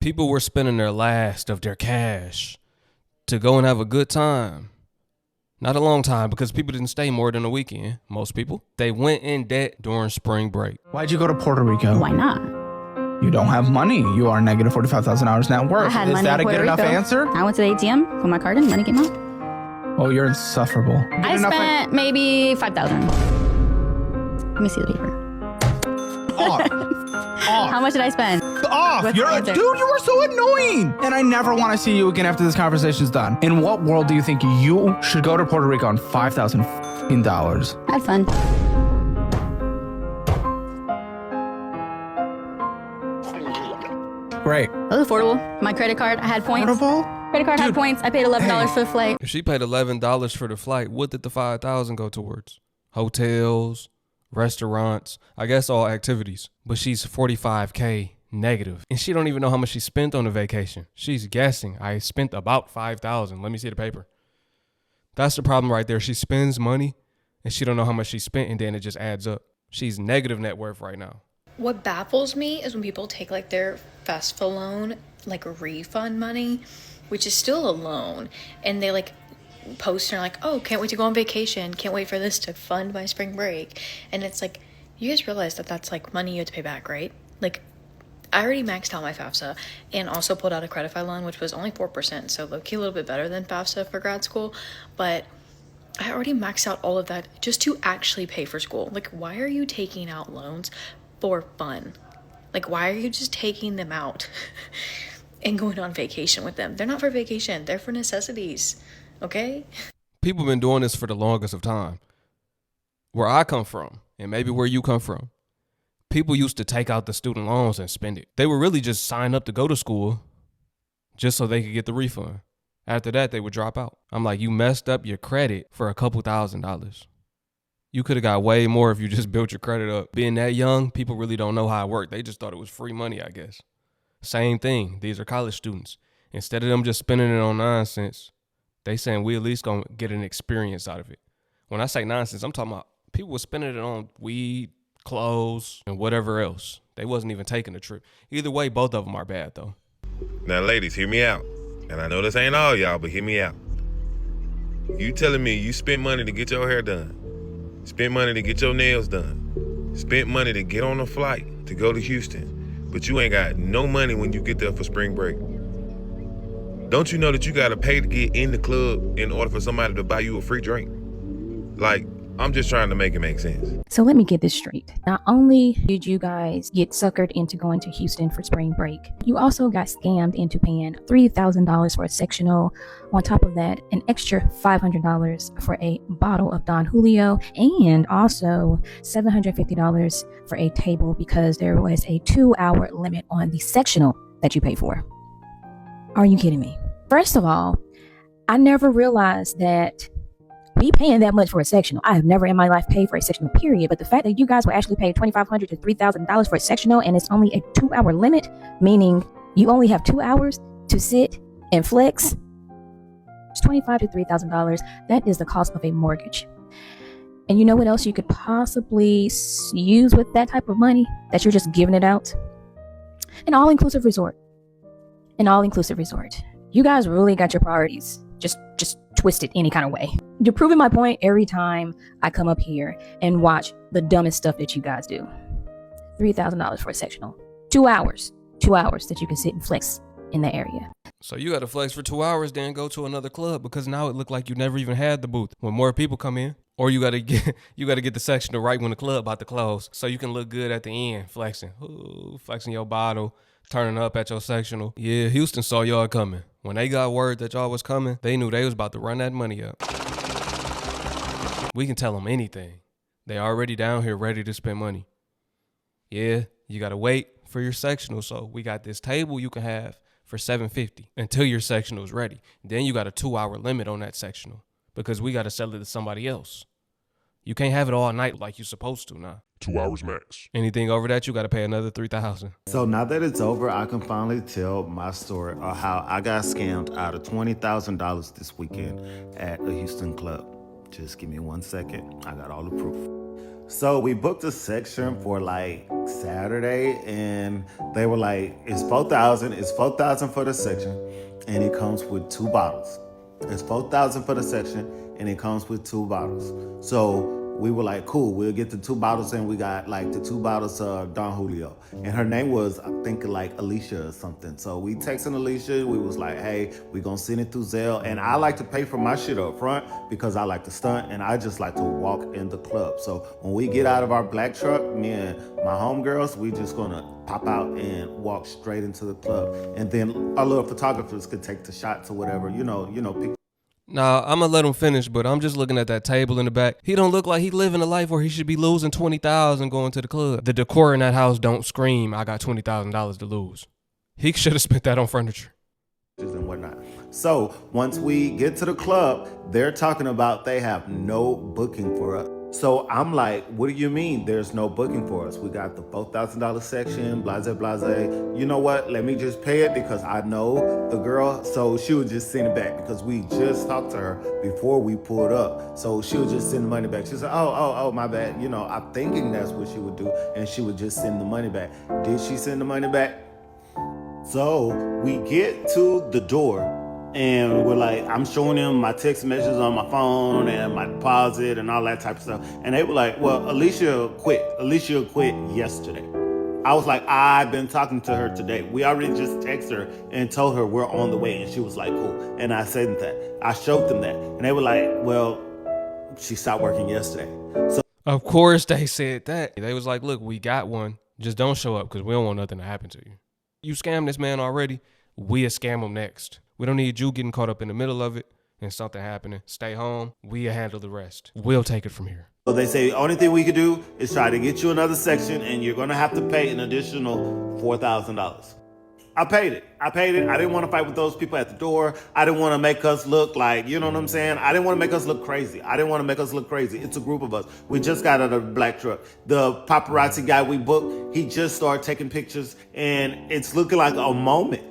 People were spending their last of their cash to go and have a good time. Not a long time, because people didn't stay more than a weekend, most people. They went in debt during spring break. Why'd you go to Puerto Rico? Why not? You don't have money. You are negative 45,000 hours net worth. I had Is money that in a good Puerto enough Rico. answer? I went to the ATM, put my card in, money came out. Oh, you're insufferable. I spent maybe 5,000. Let me see the paper. Off. How much did I spend? Off. What's the answer? Dude, you are so annoying. And I never want to see you again after this conversation's done. In what world do you think you should go to Puerto Rico on $5,000? I had fun. Great. It was affordable. My credit card, I had points. Affordable? Credit card had points. I paid $11 for the flight. If she paid $11 for the flight, what did the $5,000 go towards? Hotels, restaurants, I guess all activities. But she's 45K negative. And she don't even know how much she spent on the vacation. She's guessing. I spent about $5,000. Let me see the paper. That's the problem right there. She spends money and she don't know how much she spent, and then it just adds up. She's negative net worth right now. What baffles me is when people take like their FESFA loan, like refund money, which is still a loan, and they like post and are like, oh, can't wait to go on vacation, can't wait for this to fund my spring break. And it's like, you guys realize that that's like money you have to pay back, right? Like, I already maxed out my FAFSA and also pulled out a Credify loan, which was only 4%, so low-key a little bit better than FAFSA for grad school, but I already maxed out all of that just to actually pay for school. Like, why are you taking out loans for fun? Like, why are you just taking them out and going on vacation with them? They're not for vacation, they're for necessities, okay? People been doing this for the longest of time. Where I come from, and maybe where you come from, people used to take out the student loans and spend it. They would really just sign up to go to school just so they could get the refund. After that, they would drop out. I'm like, you messed up your credit for a couple $1,000s. You could have got way more if you just built your credit up. Being that young, people really don't know how it worked. They just thought it was free money, I guess. Same thing. These are college students. Instead of them just spending it on nonsense, they saying we at least gonna get an experience out of it. When I say nonsense, I'm talking about people were spending it on weed, clothes, and whatever else. They wasn't even taking the trip. Either way, both of them are bad, though. Now, ladies, hear me out. And I know this ain't all y'all, but hear me out. You telling me you spent money to get your hair done, spent money to get your nails done, spent money to get on a flight to go to Houston, but you ain't got no money when you get there for spring break. Don't you know that you gotta pay to get in the club in order for somebody to buy you a free drink? Like, I'm just trying to make it make sense. So let me get this straight. Not only did you guys get suckered into going to Houston for spring break, you also got scammed into paying $3,000 for a sectional. On top of that, an extra $500 for a bottle of Don Julio, and also $750 for a table because there was a 2-hour limit on the sectional that you paid for. Are you kidding me? First of all, I never realized that we paying that much for a sectional. I have never in my life paid for a sectional, period. But the fact that you guys were actually paying $2,500 to $3,000 for a sectional, and it's only a 2-hour limit, meaning you only have 2 hours to sit and flex, it's $2,500 to $3,000. That is the cost of a mortgage. And you know what else you could possibly use with that type of money that you're just giving it out? An all-inclusive resort. An all-inclusive resort. You guys really got your priorities just twisted any kind of way. You're proving my point every time I come up here and watch the dumbest stuff that you guys do. $3,000 for a sectional. 2 hours. 2 hours that you can sit and flex in the area. So you got to flex for 2 hours, then go to another club, because now it looked like you never even had the booth. When more people come in, or you got to get the sectional right when the club about to close, so you can look good at the end, flexing. Ooh, flexing your bottle, turning up at your sectional. Yeah, Houston saw y'all coming. When they got word that y'all was coming, they knew they was about to run that money up. We can tell them anything. They already down here ready to spend money. Yeah, you got to wait for your sectional. So we got this table you can have for $750 until your sectional is ready. Then you got a 2-hour limit on that sectional because we got to sell it to somebody else. You can't have it all night like you're supposed to now. 2 hours max. Anything over that, you got to pay another $3,000. So now that it's over, I can finally tell my story of how I got scammed out of $20,000 this weekend at a Houston club. Just give me 1 second. I got all the proof. So we booked a section for like Saturday, and they were like, it's 4,000. It's 4,000 for the section, and it comes with 2 bottles. It's 4,000 for the section, and it comes with 2 bottles. So we were like, cool, we'll get the 2 bottles, and we got like the 2 bottles of Don Julio. And her name was, I think, like Alicia or something. So we texted Alicia, we was like, hey, we gonna send it through Zelle. And I like to pay for my shit up front because I like to stunt, and I just like to walk in the club. So when we get out of our black truck, me and my homegirls, we just gonna pop out and walk straight into the club. And then our little photographers could take the shots or whatever, pick. Nah, I'm gonna let him finish, but I'm just looking at that table in the back. He don't look like he living a life where he should be losing $20,000 going to the club. The decor in that house don't scream, I got $20,000 to lose. He should have spent that on furniture. And whatnot. So once we get to the club, they're talking about they have no booking for us. So I'm like, what do you mean there's no booking for us? We got the $4,000 section, blase, blase. You know what? Let me just pay it because I know the girl. So she would just send it back because we just talked to her before we pulled up. So she would just send the money back. She said, oh, my bad. I'm thinking that's what she would do. And she would just send the money back. Did she send the money back? So we get to the door, and we're like, I'm showing them my text messages on my phone and my deposit and all that type of stuff. And they were like, well, Alicia quit. Alicia quit yesterday. I was like, I've been talking to her today. We already just texted her and told her we're on the way. And she was like, cool. And I said that. I showed them that. And they were like, well, she stopped working yesterday. So Of course they said that. They was like, look, we got one. Just don't show up because we don't want nothing to happen to you. You scammed this man already, we'll scam him next. We don't need you getting caught up in the middle of it and something happening. Stay home, we'll handle the rest. We'll take it from here. So they say the only thing we could do is try to get you another section, and you're gonna have to pay an additional $4,000. I paid it. I didn't want to fight with those people at the door. I didn't want to make us look like, you know what I'm saying? I didn't want to make us look crazy. It's a group of us. We just got out of the black truck. The paparazzi guy we booked, he just started taking pictures, and it's looking like a moment.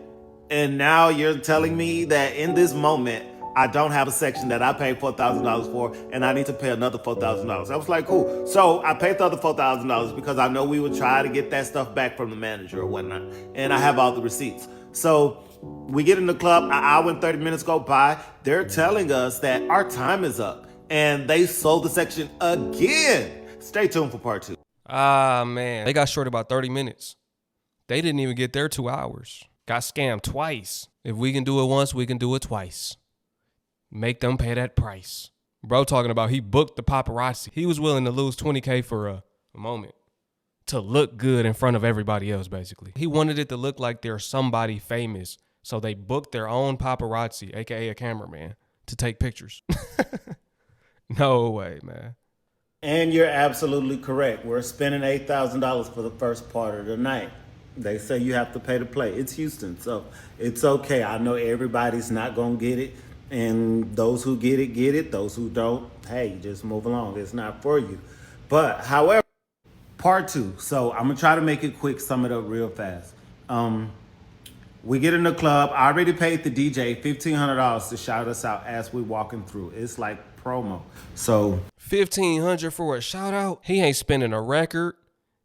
And now you're telling me that in this moment, I don't have a section that I paid $4,000 for, and I need to pay another $4,000. I was like, cool. So I paid the other $4,000 because I know we would try to get that stuff back from the manager or whatnot. And I have all the receipts. So we get in the club, an hour and 30 minutes go by. They're telling us that our time is up, and they sold the section again. Stay tuned for part 2. Ah, man. They got short about 30 minutes. They didn't even get their 2 hours. Got scammed twice. If we can do it once, we can do it twice. Make them pay that price. Bro talking about he booked the paparazzi. He was willing to lose $20K for a moment to look good in front of everybody else, basically. He wanted it to look like they're somebody famous, so they booked their own paparazzi, aka a cameraman, to take pictures. No way, man. And you're absolutely correct. We're spending $8,000 for the first part of the night. They say you have to pay to play. It's Houston, so it's okay. I know everybody's not going to get it. And those who get it, get it. Those who don't, hey, just move along. It's not for you. But however, part 2. So I'm going to try to make it quick, sum it up real fast. We get in the club. I already paid the DJ $1,500 to shout us out as we walking through. It's like promo. So $1,500 for a shout out? He ain't spending a record.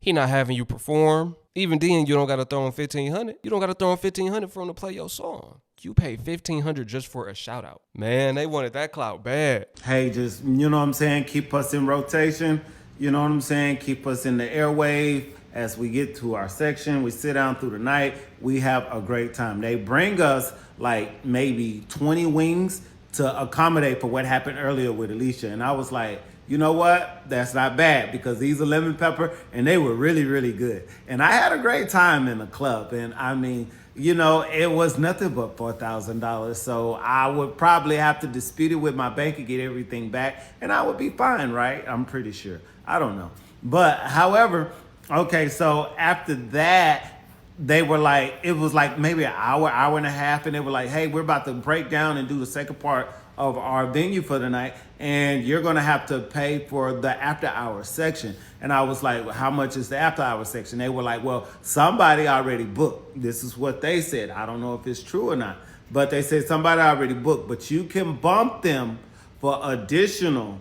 He not having you perform. Even then, you don't got to throw in $1,500. You don't got to throw in $1,500 for him to play your song. You paid $1,500 just for a shout out. Man, they wanted that clout bad. Hey, just, you know what I'm saying? Keep us in rotation. You know what I'm saying? Keep us in the airwave. As we get to our section, we sit down through the night. We have a great time. They bring us like maybe 20 wings to accommodate for what happened earlier with Alicia. And I was like, you know what? That's not bad because these are lemon pepper and they were really, really good. And I had a great time in the club. And I mean, you know, it was nothing but $4,000. So I would probably have to dispute it with my bank and get everything back. And I would be fine, right? I'm pretty sure. I don't know. But however, okay, so after that, they were like, it was like maybe an hour, hour and a half. And they were like, hey, we're about to break down and do the second part of our venue for the night, and you're gonna have to pay for the after hours section. And I was like, well, how much is the after hours section? They were like, well, somebody already booked. This is what they said. I don't know if it's true or not, but they said somebody already booked, but you can bump them for additional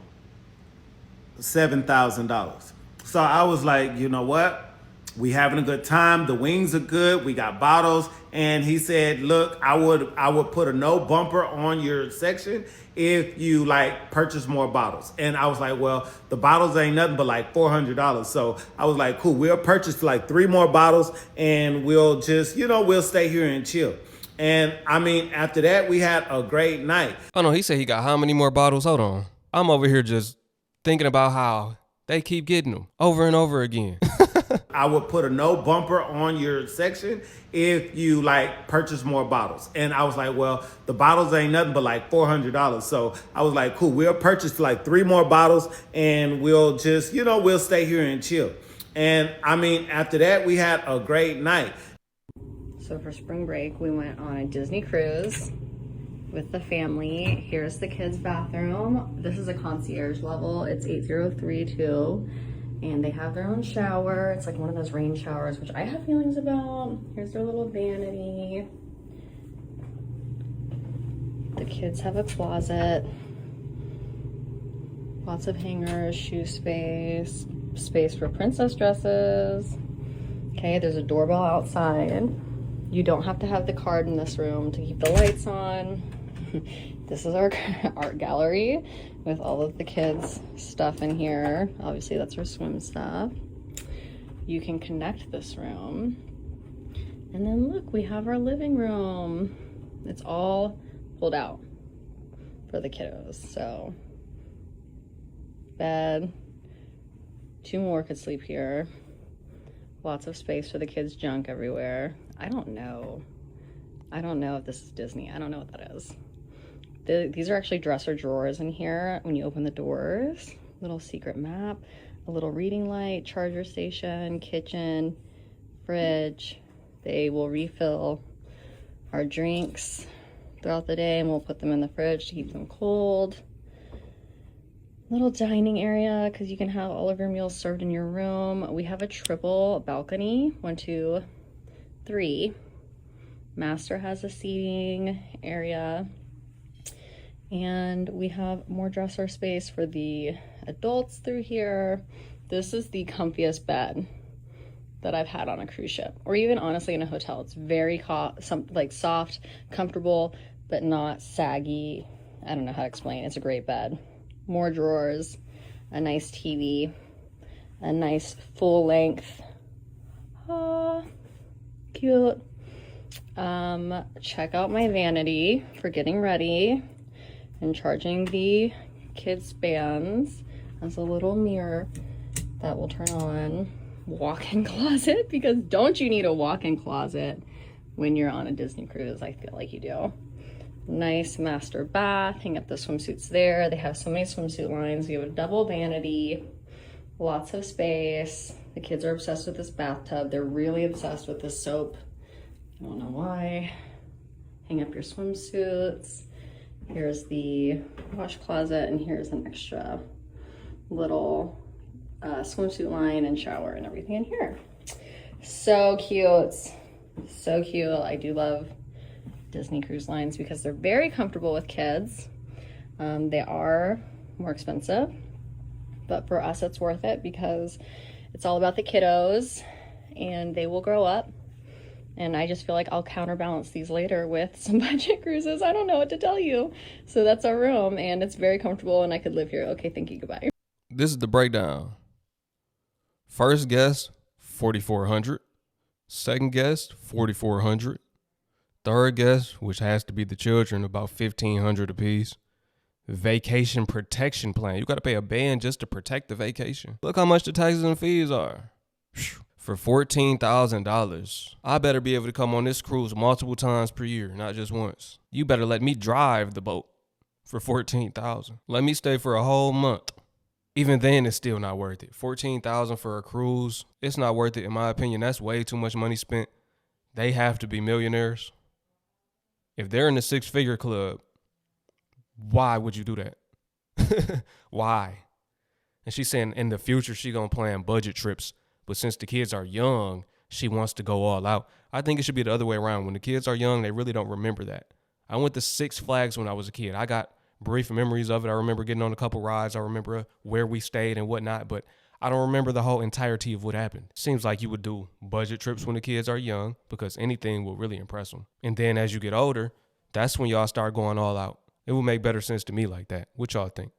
$7,000. So I was like, you know what? We having a good time. The wings are good. We got bottles. And he said, look, I would put a no bumper on your section if you like purchase more bottles. And I was like, well, the bottles ain't nothing but like $400. So I was like, cool, we'll purchase like 3 more bottles and we'll just, we'll stay here and chill. And I mean, after that, we had a great night. Oh no, he said he got how many more bottles? Hold on. I'm over here just thinking about how they keep getting them over and over again. I would put a no bumper on your section if you like purchase more bottles. And I was like, well, the bottles ain't nothing but like $400. So I was like, cool, we'll purchase like 3 more bottles and we'll just, we'll stay here and chill. And I mean, after that, we had a great night. So for spring break, we went on a Disney cruise with the family. Here's the kids' bathroom. This is a concierge level. It's 8032. And they have their own shower. It's like one of those rain showers, which I have feelings about. Here's their little vanity. The kids have a closet. Lots of hangers, shoe space, space for princess dresses. Okay, there's a doorbell outside. You don't have to have the card in this room to keep the lights on. This is our art gallery with all of the kids' stuff in here. Obviously, that's our swim stuff. You can connect this room. And then look, we have our living room. It's all pulled out for the kiddos. So, bed. 2 more could sleep here. Lots of space for the kids' junk everywhere. I don't know if this is Disney. I don't know what that is. These are actually dresser drawers in here when you open the doors. Little secret map, a little reading light, charger station, kitchen, fridge. They will refill our drinks throughout the day and we'll put them in the fridge to keep them cold. Little dining area because you can have all of your meals served in your room. We have a triple balcony, 1, 2, 3. Master has a seating area. And we have more dresser space for the adults through here. This is the comfiest bed that I've had on a cruise ship, or even honestly in a hotel. It's very soft, comfortable, but not saggy. I don't know how to explain. It's a great bed. More drawers, a nice TV, a nice full length. Cute. Check out my vanity for getting ready. And charging the kids' bands as a little mirror that will turn on. Walk-in closet, because don't you need a walk-in closet when you're on a Disney cruise? I feel like you do. Nice master bath, hang up the swimsuits there. They have so many swimsuit lines. You have a double vanity, lots of space. The kids are obsessed with this bathtub. They're really obsessed with this soap. I don't know why. Hang up your swimsuits. Here's the wash closet, and here's an extra little swimsuit line and shower and everything in here. So cute. So cute. I do love Disney Cruise Lines because they're very comfortable with kids. They are more expensive, but for us it's worth it because it's all about the kiddos and they will grow up. And I just feel like I'll counterbalance these later with some budget cruises. I don't know what to tell you. So that's our room, and it's very comfortable, and I could live here. Okay, thank you, goodbye. This is the breakdown. First guest, $4,400. Second guest, $4,400. Third guest, which has to be the children, about $1,500 apiece. Vacation protection plan. You got to pay a band just to protect the vacation. Look how much the taxes and fees are. For $14,000, I better be able to come on this cruise multiple times per year, not just once. You better let me drive the boat for $14,000. Let me stay for a whole month. Even then, it's still not worth it. $14,000 for a cruise, it's not worth it in my opinion. That's way too much money spent. They have to be millionaires. If they're in the 6-figure club, why would you do that? Why? And she's saying in the future she gonna plan budget trips. But since the kids are young, she wants to go all out. I think it should be the other way around. When the kids are young, they really don't remember that. I went to Six Flags when I was a kid. I got brief memories of it. I remember getting on a couple rides. I remember where we stayed and whatnot. But I don't remember the whole entirety of what happened. Seems like you would do budget trips when the kids are young because anything will really impress them. And then as you get older, that's when y'all start going all out. It would make better sense to me like that. What y'all think?